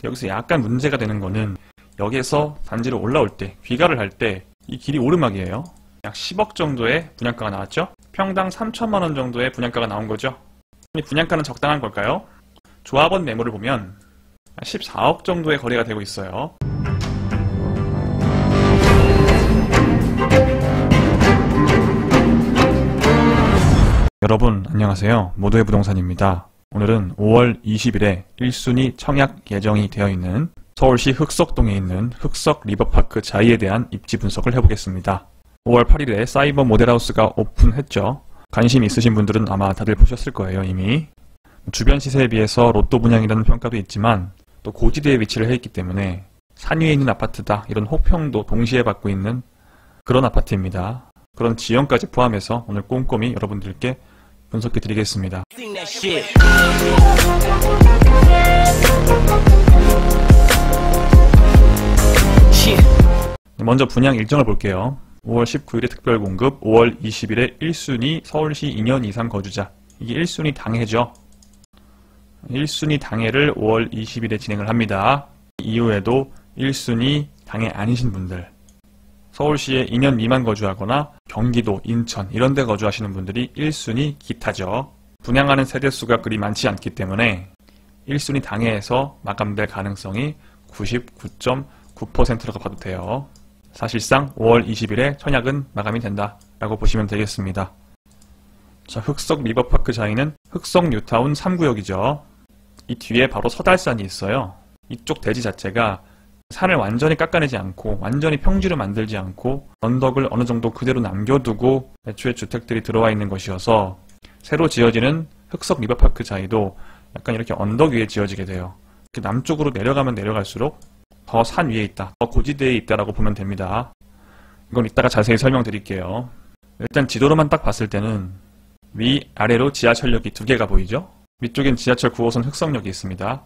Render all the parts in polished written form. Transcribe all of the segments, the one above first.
여기서 약간 문제가 되는 거는 여기에서 단지로 올라올 때, 귀가를 할 때 이 길이 오르막이에요. 약 10억 정도의 분양가가 나왔죠? 평당 3천만 원 정도의 분양가가 나온 거죠. 이 분양가는 적당한 걸까요? 조합원 매물을 보면 14억 정도의 거래가 되고 있어요. 여러분 안녕하세요. 모두의 부동산입니다. 오늘은 5월 20일에 1순위 청약 예정이 되어 있는 서울시 흑석동에 있는 흑석 리버파크 자이에 대한 입지 분석을 해보겠습니다. 5월 8일에 사이버 모델하우스가 오픈했죠. 관심 있으신 분들은 아마 다들 보셨을 거예요, 이미. 주변 시세에 비해서 로또 분양이라는 평가도 있지만 또 고지대에 위치를 해 있기 때문에 산 위에 있는 아파트다, 이런 호평도 동시에 받고 있는 그런 아파트입니다. 그런 지형까지 포함해서 오늘 꼼꼼히 여러분들께 분석해 드리겠습니다. 먼저 분양 일정을 볼게요. 5월 19일에 특별공급, 5월 20일에 1순위 서울시 2년 이상 거주자. 이게 1순위 당해죠. 1순위 당해를 5월 20일에 진행을 합니다. 이후에도 1순위 당해 아니신 분들, 서울시에 2년 미만 거주하거나 경기도, 인천 이런 데 거주하시는 분들이 1순위 기타죠. 분양하는 세대수가 그리 많지 않기 때문에 1순위 당해에서 마감될 가능성이 99.9%라고 봐도 돼요. 사실상 5월 20일에 청약은 마감이 된다 라고 보시면 되겠습니다. 자, 흑석 리버파크 자이는 흑석 뉴타운 3구역이죠. 이 뒤에 바로 서달산이 있어요. 이쪽 대지 자체가 산을 완전히 깎아내지 않고 완전히 평지를 만들지 않고 언덕을 어느 정도 그대로 남겨두고 애초에 주택들이 들어와 있는 것이어서 새로 지어지는 흑석 리버파크 자이도 약간 이렇게 언덕 위에 지어지게 돼요. 이렇게 남쪽으로 내려가면 내려갈수록 더 산 위에 있다, 더 고지대에 있다라고 보면 됩니다. 이건 이따가 자세히 설명드릴게요. 일단 지도로만 딱 봤을 때는 위아래로 지하철역이 두 개가 보이죠? 위쪽엔 지하철 9호선 흑석역이 있습니다.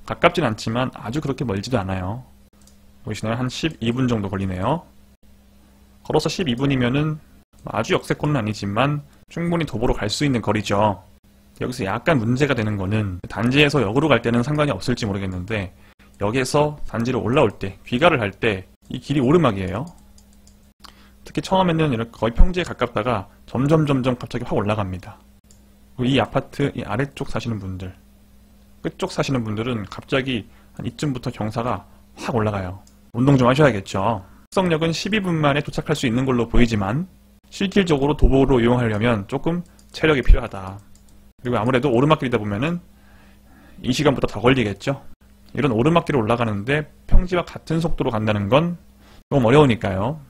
가깝진 않지만 아주 그렇게 멀지도 않아요. 보이시나요? 한 12분 정도 걸리네요. 걸어서 12분이면은 아주 역세권은 아니지만 충분히 도보로 갈 수 있는 거리죠. 여기서 약간 문제가 되는 거는 단지에서 역으로 갈 때는 상관이 없을지 모르겠는데 여기에서 단지로 올라올 때, 귀가를 할 때 이 길이 오르막이에요. 특히 처음에는 이렇게 거의 평지에 가깝다가 점점 갑자기 확 올라갑니다. 이 아파트 이 아래쪽 사시는 분들, 끝쪽 사시는 분들은 갑자기 한 이쯤부터 경사가 확 올라가요. 운동 좀 하셔야겠죠. 흑석역은 12분 만에 도착할 수 있는 걸로 보이지만 실질적으로 도보로 이용하려면 조금 체력이 필요하다. 그리고 아무래도 오르막길이다 보면은 이 시간보다 더 걸리겠죠. 이런 오르막길을 올라가는데 평지와 같은 속도로 간다는 건 조금 어려우니까요.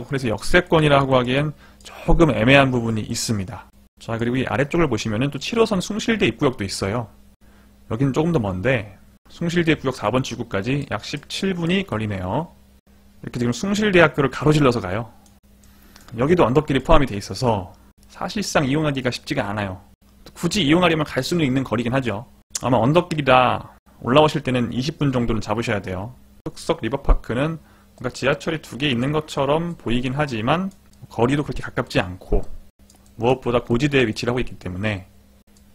그래서 역세권이라고 하기엔 조금 애매한 부분이 있습니다. 자, 그리고 이 아래쪽을 보시면은 또 7호선 숭실대 입구역도 있어요. 여기는 조금 더 먼데 숭실대 입구역 4번 출구까지 약 17분이 걸리네요. 이렇게 지금 숭실대학교를 가로질러서 가요. 여기도 언덕길이 포함이 돼 있어서 사실상 이용하기가 쉽지가 않아요. 굳이 이용하려면 갈 수는 있는 거리긴 하죠. 아마 언덕길이다 올라오실 때는 20분 정도는 잡으셔야 돼요. 흑석 리버파크는 뭔가 지하철이 두 개 있는 것처럼 보이긴 하지만 거리도 그렇게 가깝지 않고 무엇보다 고지대에 위치를 하고 있기 때문에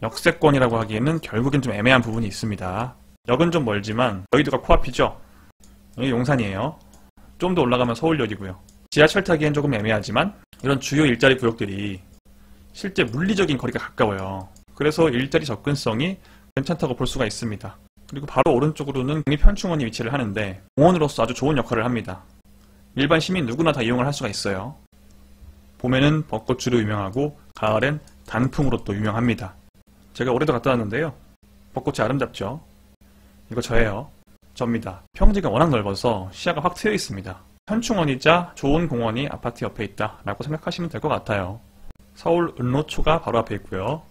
역세권이라고 하기에는 결국엔 좀 애매한 부분이 있습니다. 역은 좀 멀지만 여의도가 코앞이죠. 여기 용산이에요. 좀 더 올라가면 서울역이고요. 지하철 타기엔 조금 애매하지만 이런 주요 일자리 구역들이 실제 물리적인 거리가 가까워요. 그래서 일자리 접근성이 괜찮다고 볼 수가 있습니다. 그리고 바로 오른쪽으로는 국립현충원이 위치를 하는데 공원으로서 아주 좋은 역할을 합니다. 일반 시민 누구나 다 이용을 할 수가 있어요. 봄에는 벚꽃으로 유명하고 가을엔 단풍으로 또 유명합니다. 제가 올해도 갔다 왔는데요. 벚꽃이 아름답죠. 이거 저예요. 접니다. 평지가 워낙 넓어서 시야가 확 트여 있습니다. 현충원이자 좋은 공원이 아파트 옆에 있다 라고 생각하시면 될 것 같아요. 서울 은로초가 바로 앞에 있고요.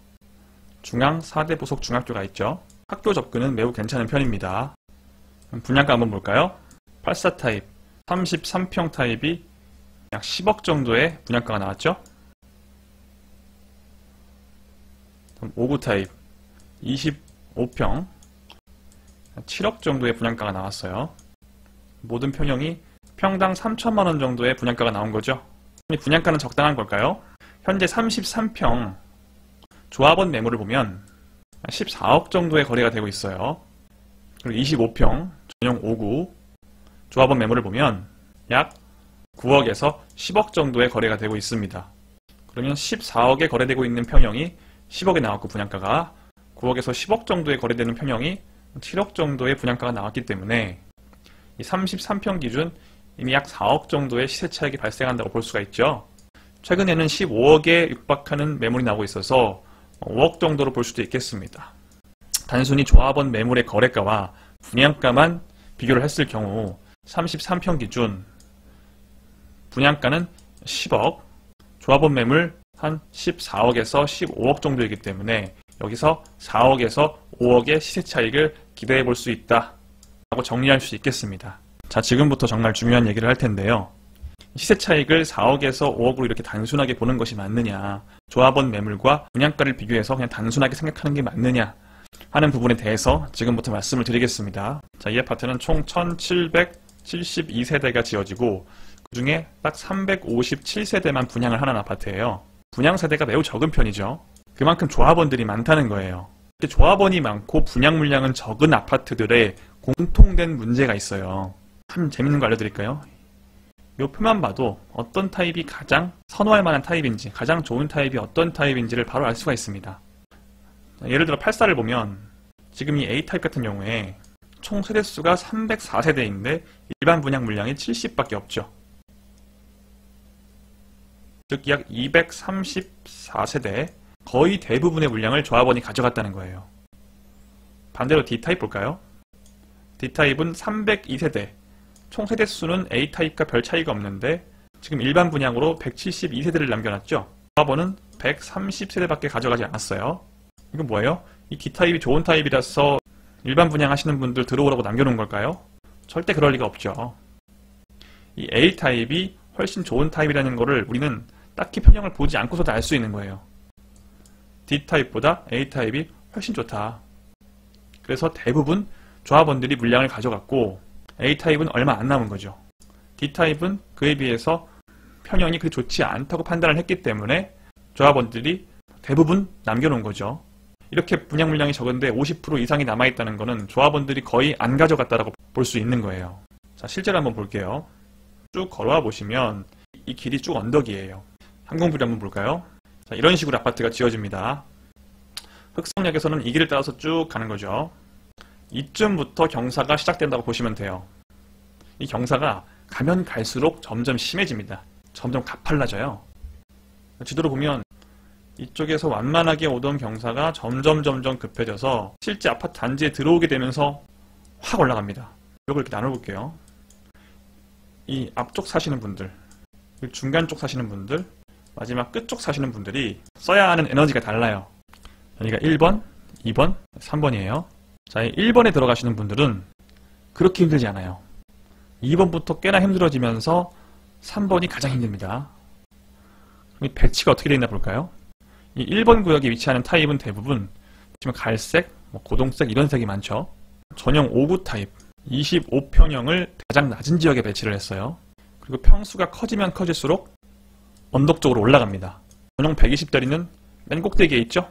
중앙 4대 부속 중학교가 있죠. 학교 접근은 매우 괜찮은 편입니다. 분양가 한번 볼까요? 84 타입, 33평 타입이 약 10억 정도의 분양가가 나왔죠. 59 타입, 25평, 7억 정도의 분양가가 나왔어요. 모든 평형이 평당 3천만 원 정도의 분양가가 나온 거죠. 분양가는 적당한 걸까요? 현재 33평 조합원 매물을 보면 14억 정도의 거래가 되고 있어요. 그리고 25평 전용 5구 조합원 매물을 보면 약 9억에서 10억 정도의 거래가 되고 있습니다. 그러면 14억에 거래되고 있는 평형이 10억에 나왔고 분양가가 9억에서 10억 정도에 거래되는 평형이 7억 정도의 분양가가 나왔기 때문에 이 33평 기준 이미 약 4억 정도의 시세 차익이 발생한다고 볼 수가 있죠. 최근에는 15억에 육박하는 매물이 나오고 있어서 5억 정도로 볼 수도 있겠습니다. 단순히 조합원 매물의 거래가와 분양가만 비교를 했을 경우 33평 기준 분양가는 10억, 조합원 매물 한 14억에서 15억 정도이기 때문에 여기서 4억에서 5억의 시세 차익을 기대해 볼 수 있다 라고 정리할 수 있겠습니다. 자, 지금부터 정말 중요한 얘기를 할 텐데요. 시세 차익을 4억에서 5억으로 이렇게 단순하게 보는 것이 맞느냐, 조합원 매물과 분양가를 비교해서 그냥 단순하게 생각하는 게 맞느냐 하는 부분에 대해서 지금부터 말씀을 드리겠습니다. 자, 이 아파트는 총 1772세대가 지어지고 그 중에 딱 357세대만 분양을 하는 아파트예요. 분양 세대가 매우 적은 편이죠. 그만큼 조합원들이 많다는 거예요. 이렇게 조합원이 많고 분양 물량은 적은 아파트들의 공통된 문제가 있어요. 참 재밌는 거 알려드릴까요? 이 표만 봐도 어떤 타입이 가장 선호할 만한 타입인지, 가장 좋은 타입이 어떤 타입인지를 바로 알 수가 있습니다. 예를 들어 84를 보면 지금 이 A타입 같은 경우에 총 세대수가 304세대인데 일반 분양 물량이 70밖에 없죠. 즉 약 234세대, 거의 대부분의 물량을 조합원이 가져갔다는 거예요. 반대로 D타입 볼까요? D타입은 302세대, 총 세대수는 A타입과 별 차이가 없는데 지금 일반 분양으로 172세대를 남겨놨죠. 조합원은 130세대밖에 가져가지 않았어요. 이건 뭐예요? 이 D타입이 좋은 타입이라서 일반 분양하시는 분들 들어오라고 남겨놓은 걸까요? 절대 그럴 리가 없죠. 이 A타입이 훨씬 좋은 타입이라는 거를 우리는 딱히 평형을 보지 않고서도 알 수 있는 거예요. D타입보다 A타입이 훨씬 좋다. 그래서 대부분 조합원들이 물량을 가져갔고 A타입은 얼마 안 남은 거죠. D타입은 그에 비해서 평형이 그리 좋지 않다고 판단을 했기 때문에 조합원들이 대부분 남겨놓은 거죠. 이렇게 분양 물량이 적은데 50% 이상이 남아있다는 것은 조합원들이 거의 안 가져갔다라고 볼 수 있는 거예요. 자, 실제로 한번 볼게요. 쭉 걸어와 보시면 이 길이 쭉 언덕이에요. 항공뷰를 한번 볼까요? 자, 이런 식으로 아파트가 지어집니다. 흑성역에서는 이 길을 따라서 쭉 가는 거죠. 이쯤부터 경사가 시작된다고 보시면 돼요. 이 경사가 가면 갈수록 점점 심해집니다. 점점 가팔라져요. 지도로 보면 이쪽에서 완만하게 오던 경사가 점점 급해져서 실제 아파트 단지에 들어오게 되면서 확 올라갑니다. 이걸 이렇게 나눠볼게요. 이 앞쪽 사시는 분들, 중간 쪽 사시는 분들, 마지막 끝쪽 사시는 분들이 써야 하는 에너지가 달라요. 여기가 1번, 2번, 3번이에요. 자, 1번에 들어가시는 분들은 그렇게 힘들지 않아요. 2번부터 꽤나 힘들어지면서 3번이 가장 힘듭니다. 그럼 이 배치가 어떻게 되어 있나 볼까요? 이 1번 구역에 위치하는 타입은 대부분 지금 갈색, 고동색 이런 색이 많죠. 전용 5구 타입 25평형을 가장 낮은 지역에 배치를 했어요. 그리고 평수가 커지면 커질수록 언덕 쪽으로 올라갑니다. 전용 120짜리는 맨 꼭대기에 있죠.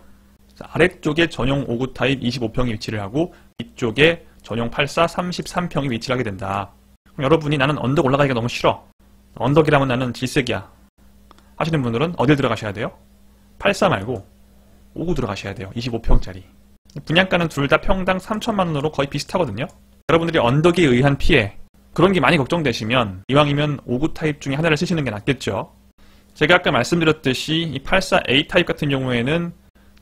아래쪽에 전용 5구 타입 25평이 위치를 하고 이쪽에 전용 84 33평이 위치를 하게 된다. 그럼 여러분이 나는 언덕 올라가기가 너무 싫어, 언덕이라면 나는 질색이야 하시는 분들은 어딜 들어가셔야 돼요? 84 말고 5구 들어가셔야 돼요. 25평짜리. 분양가는 둘 다 평당 3천만원으로 거의 비슷하거든요. 여러분들이 언덕에 의한 피해, 그런 게 많이 걱정되시면 이왕이면 5구 타입 중에 하나를 쓰시는 게 낫겠죠. 제가 아까 말씀드렸듯이 이 84A 타입 같은 경우에는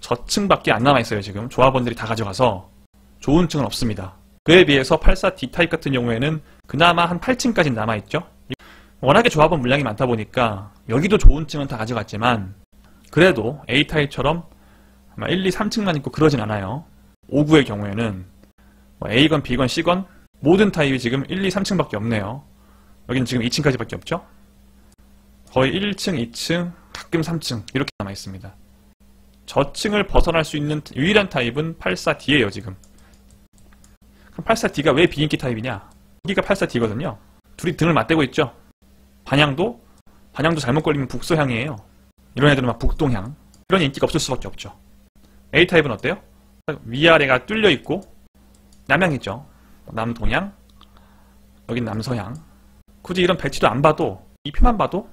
저층밖에 안 남아있어요. 지금 조합원들이 다 가져가서 좋은 층은 없습니다. 그에 비해서 84D 타입 같은 경우에는 그나마 한 8층까지 남아있죠. 워낙에 조합원 물량이 많다 보니까 여기도 좋은 층은 다 가져갔지만 그래도 A 타입처럼 아마 1, 2, 3층만 있고 그러진 않아요. 5구의 경우에는 A건 B건 C건 모든 타입이 지금 1, 2, 3층밖에 없네요. 여기는 지금 2층까지 밖에 없죠. 거의 1층, 2층, 가끔 3층 이렇게 남아있습니다. 저층을 벗어날 수 있는 유일한 타입은 84D예요. 지금. 그럼 84D가 왜 비인기 타입이냐? 여기가 84D거든요. 둘이 등을 맞대고 있죠. 반향도 잘못 걸리면 북서향이에요. 이런 애들은 막 북동향. 이런 인기가 없을 수밖에 없죠. A타입은 어때요? 위아래가 뚫려 있고 남향이죠. 남동향, 여긴 남서향. 굳이 이런 배치도 안 봐도 이 표만 봐도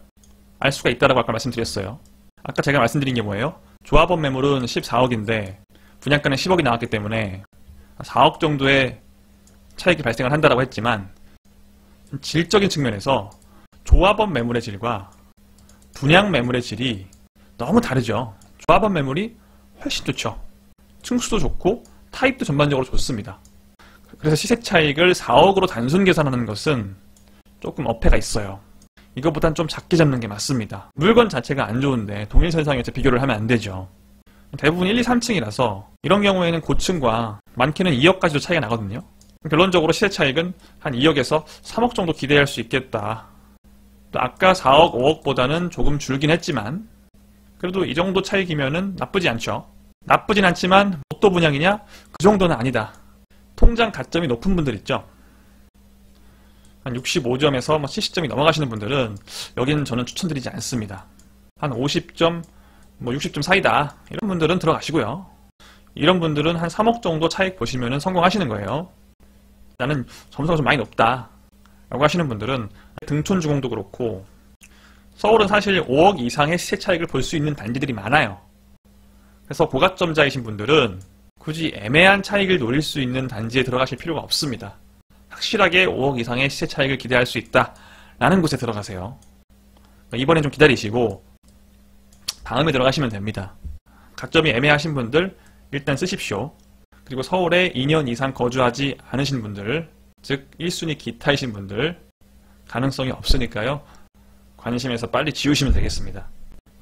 알 수가 있다라고 아까 말씀드렸어요. 아까 제가 말씀드린 게 뭐예요? 조합원 매물은 14억인데 분양가는 10억이 나왔기 때문에 4억 정도의 차익이 발생을 한다라고 했지만 질적인 측면에서 조합원 매물의 질과 분양 매물의 질이 너무 다르죠. 조합원 매물이 훨씬 좋죠. 층수도 좋고 타입도 전반적으로 좋습니다. 그래서 시세 차익을 4억으로 단순 계산하는 것은 조금 어폐가 있어요. 이것보단 좀 작게 잡는 게 맞습니다. 물건 자체가 안 좋은데 동일선상에서 비교를 하면 안 되죠. 대부분 1, 2, 3층이라서 이런 경우에는 고층과 많게는 2억까지도 차이가 나거든요. 결론적으로 시세 차익은 한 2억에서 3억 정도 기대할 수 있겠다. 또 아까 4억, 5억보다는 조금 줄긴 했지만 그래도 이 정도 차익이면은 나쁘지 않죠. 나쁘진 않지만 목도 분양이냐? 그 정도는 아니다. 통장 가점이 높은 분들 있죠. 한 65점에서 70점이 넘어가시는 분들은 여기는 저는 추천드리지 않습니다. 한 50점, 60점 사이다. 이런 분들은 들어가시고요. 이런 분들은 한 3억 정도 차익 보시면 성공하시는 거예요. 나는 점수가 좀 많이 높다 라고 하시는 분들은 등촌주공도 그렇고 서울은 사실 5억 이상의 시세 차익을 볼 수 있는 단지들이 많아요. 그래서 고가점자이신 분들은 굳이 애매한 차익을 노릴 수 있는 단지에 들어가실 필요가 없습니다. 확실하게 5억 이상의 시세 차익을 기대할 수 있다라는 곳에 들어가세요. 이번엔 좀 기다리시고 다음에 들어가시면 됩니다. 가점이 애매하신 분들 일단 쓰십시오. 그리고 서울에 2년 이상 거주하지 않으신 분들, 즉 1순위 기타이신 분들 가능성이 없으니까요. 관심에서 빨리 지우시면 되겠습니다.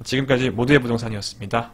지금까지 모두의 부동산이었습니다.